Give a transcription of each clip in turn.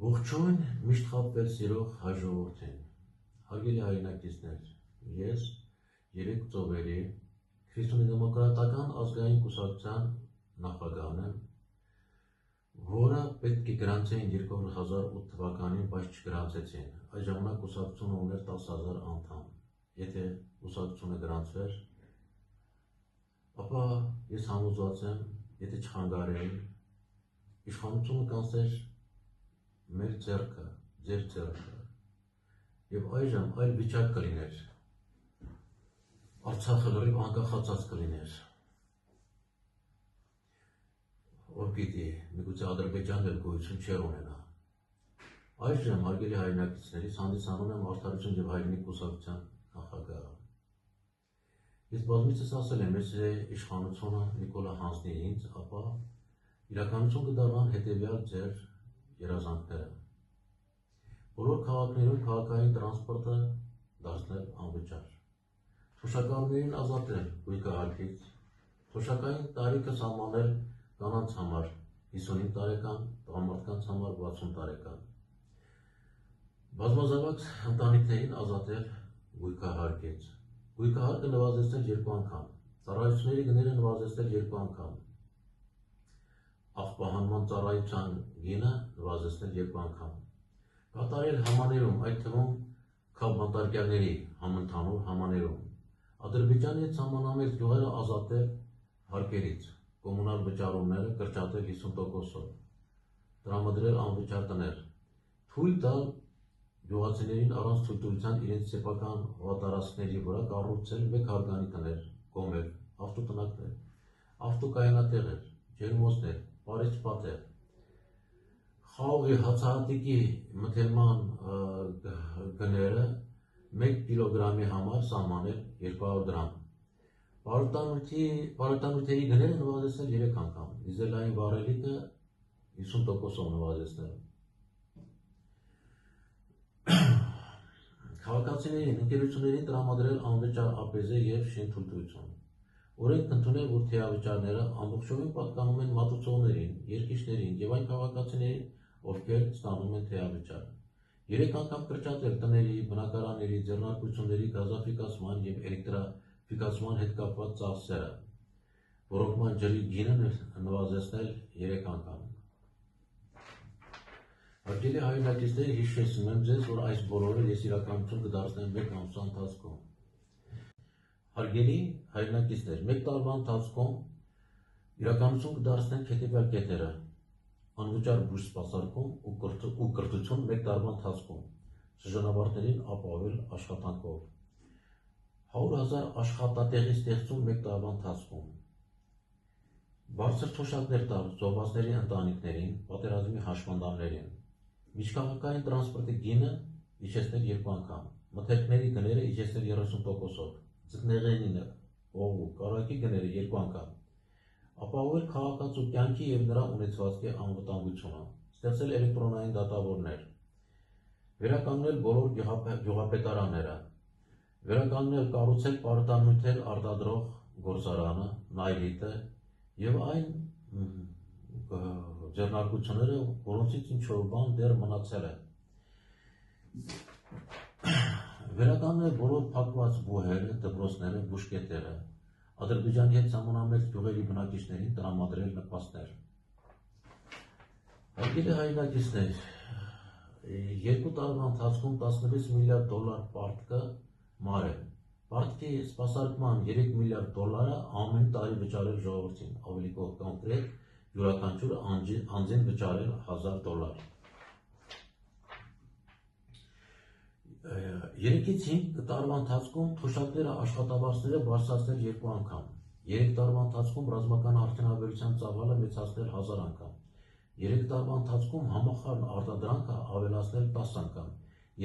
Ողջույն միշտ խաբվել սիրող հայ ժողովրդին, հարգելի հայրենակիցներ, ես 3 ծովերի Քրիստոնեդեմոկրատական ազգային կուսակցության նախագահն եմ, որը պետք է գրանցեին 2008 թվականին, բայց չգրանցեցին, այդ ժամանակ կուսակցությունը ուներ 10,000 անդամ, եթե կուսակցությունը գրանցվեր, ապա ես համոզված եմ, եթե չխանգարեին, իշխանությունը կանցեր մեր ձեռքը, ձեր ձեռքը, և այժմ այլ վիճակ կլիներ, Արցախը լրիվ անկախացած կլիներ, ով գիտի, միգուցե Ադրբեջանն էլ գոյություն չէր ունենա։ Այժմ հարգելի հայրենակիցներից հանդիսանում եմ Արդարություն և հայրենիք կուսակցության նախագահը։ Ես բազմիցս ասել եմ, եթե իշխանությունը Նիկոլա հանձնի ինձ, ապա իրականություն կդառնան հետևյալ ձեր երազանքները։ Բոլոր քաղաքներում քաղաքային տրանսպորտը դարձնել անվճար, թոշակառուներին ազատել գույքահարկից, թոշակային տարիքը սահմանել կանանց համար 55 տարեկան, տղամարդկանց համար 60 տարեկան, բազմազավակ ընտանիքներին ազատել գույքահարկից, գույքահարկը նվազեցնել 2 անգամ, ծառայությունների գները նվազեցնել 2 անգամ, աղբահանման ծառայության գինը նվազեցնել 2 անգամ, կատարել համաներում, այդ թվում քաղբանտարկյալների համընդհանուր համաներում, Ադրբեջանի հետ սահմանամերձ գյուղերը ազատել հարկերից, կոմունալ վճարումները կրճատել 50%-ով, տրամադրել անվճար տներ, թույլ տալ գյուղացիներին առանց թույլտվության իրենց սեփական հողատարածքների վրա կառուցել 1 հարկանի տներ, գոմեր, ավտոտնակներ, ավտոկայանատեղեր, ջերմոցներ, պարիսպատեր, խաղողի հացահատիկի մթերման գները 1 կիլոգրամի համար սահմանել 200 դրամ, պարարտանյութերի գները նվազեցնել 3 անգամ, դիզելային վառելիքը 50%-ով նվազեցնել, քաղաքացիներին, ընկերություններին տրամադրել անվճար ԱՊԶ և շինթույլտվություն, օրենք ընդունել, որ թեյավճարները ամբողջովին պատկանում են մատուցողներին, երկիշներին և այն քաղաքացիներին, ովքեր ստանում են թեյավճար, 3 անգամ կրճատել տների, բնակարանների, ձեռնարկությունների գազաֆիկացման և էլեկտրաֆիկացման հետ կապված ծախսերը, ոռոգման ջրի գինը նվազեցնել 3 անգամ։ Հարգելի հայրենակիցներ, հիշեցնում եմ ձեզ, որ այս բոլորը ես իրականություն կդարձնեմ 1 ամսվա ընթացքում։ Հարգելի հայրենակիցներ, 1 տարվա ընթացքում իրականություն կդարձնենք հետևյալ կետերը. անվճար բուժ սպասարկում ու կրթություն 1 տարվա ընթացքում, շրջանավարտներին ապահովել աշխատանքով, 100,000 աշխատատեղի ստեղծում 1 տարվա ընթացքում, բարձր թոշակներ տալ զոհվածների ընտանիքներին, պատերազմի հաշմանդամներին, միջքաղաքային տրանսպորտի գինը իջեցնել 2 անգամ, մթերքների գները իջեցնել 30%-ով, ձկնեղենի, օղու, կարագի գները 2 անգամ, ապահովել քաղաքացու կյանքի և նրա ունեցվածքի անվտանգությունը, ստեղծել էլեկտրոնային դատավորներ, վերականգնել բոլոր գյուղապետարանները, վերականգնել, կառուցել պարարտանյութեր արտադրող գործարանը, Նայլիտը և այն ձեռնարկությունները, որոնցից ինչ-որ բան դեռ մնացել է, վերականգնել բոլոր փակված բուհերը, դպրոցները, բուժկետերը, Ադրբեջանի հետ սահմանամերձ գյուղերի բնակիչներին տրամադրել նպաստներ։ Հարգելի հայրենակիցներ, 2 տարվա ընթացքում $16 միլիարդ պարտքը մարել, պարտքի սպասարկման $3 միլիարդը ամեն տարի վճարել ժողովրդին, ավելի կոնկրետ յուրաքանչյուր անձին վճարել $1,000։ 3-ից 5 տարվա ընթացքում թոշակները աշխատավարձները բարձրացնել 2 անգամ, 3 տարվա ընթացքում ռազմական արդյունաբերության ծավալը մեծացնել 1000 անգամ, 3 տարվա ընթացքում համախառն արտադրանքը ավելացնել 10 անգամ,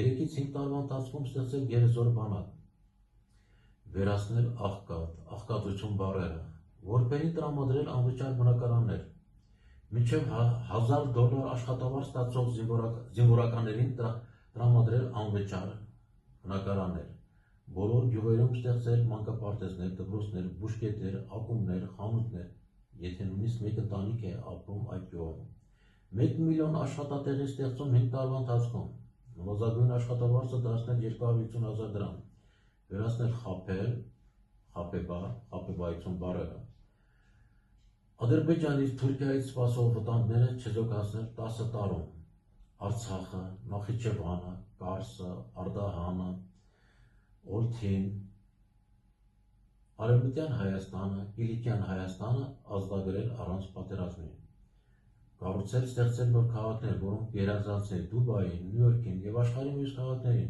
3-ից 5 տարվա ընթացքում ստեղծել գերեզոր բանակ, վերացնել աղքատություն բառերը, որբերին տրամադրել անվճար բնակարաններ, մինչև $1,000 աշխատավարձ ստացող զինվորականներին տրամադրել անվճար բնակարաններ, բոլոր գյուղերում ստեղծել մանկապարտեզներ, դպրոցներ, բուժկետեր, ակումբներ, խանութներ, եթե նույնիսկ 1 ընտանիք է ապրում այդ գյուղում, 1 միլիոն աշխատատեղի ստեղծում 5 տարվա ընթացքում, նվազագույն աշխատավարձը դարձնել 250,000 դրամ, վերացնել խաբեբայություն բարերը, Ադրբեջանից, Թուրքիայից սպասող վտանգները չզոքացնել 10 տարում, Արցախը, Նախիջևանը, Կարսը, Արդահանը, Օլթին, Արևմտյան Հայաստանը, Կիլիկյան Հայաստանը ազատագրել առանց պատերազմի, կառուցել ստեղծել նոր քաղաքներ, որոնք գերազանցել Դուբային, Նյու Յորքին և աշխարհի մյուս քաղաքներին,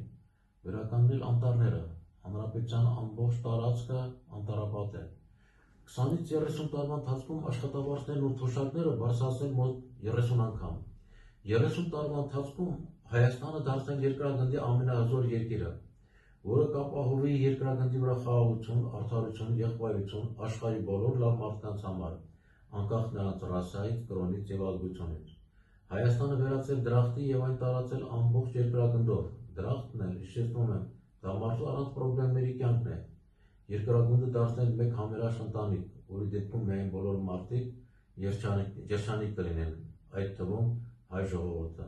վերականգնել անտառները, հանրապետության ամբողջ տարածքը անտառապատ է, 20-ից 30 տարվա ընթացքում աշխատավարձներն ու թոշակները բարձրացնել մոտ 30 անգամ, 30 տարվա ընթացքում Հայաստանը դարձնել երկրագնդի ամենահզոր երկիրը, որը կապահովի երկրագնդի վրա խաղաղություն, արդարություն, եղբայրություն աշխարհի բոլոր լավ մարդկանց համար, անկախ նրանց ռասայից, կրոնից և ազգությունից։ Հայաստանը վերածել դրախտի և այն տարածել ամբողջ երկրագնդով։ Դրախտն էլ, հիշեցնում եմ, դա մարդու առանց պրոբլեմների կյանքն է։ Երկրագունդը դարձնել մեկ համերաշխ ընտանիք, որի դեպքում միայն բոլոր մարդիկ երջանիկ կլինեն, այդ թվում հայ ժողովուրդը։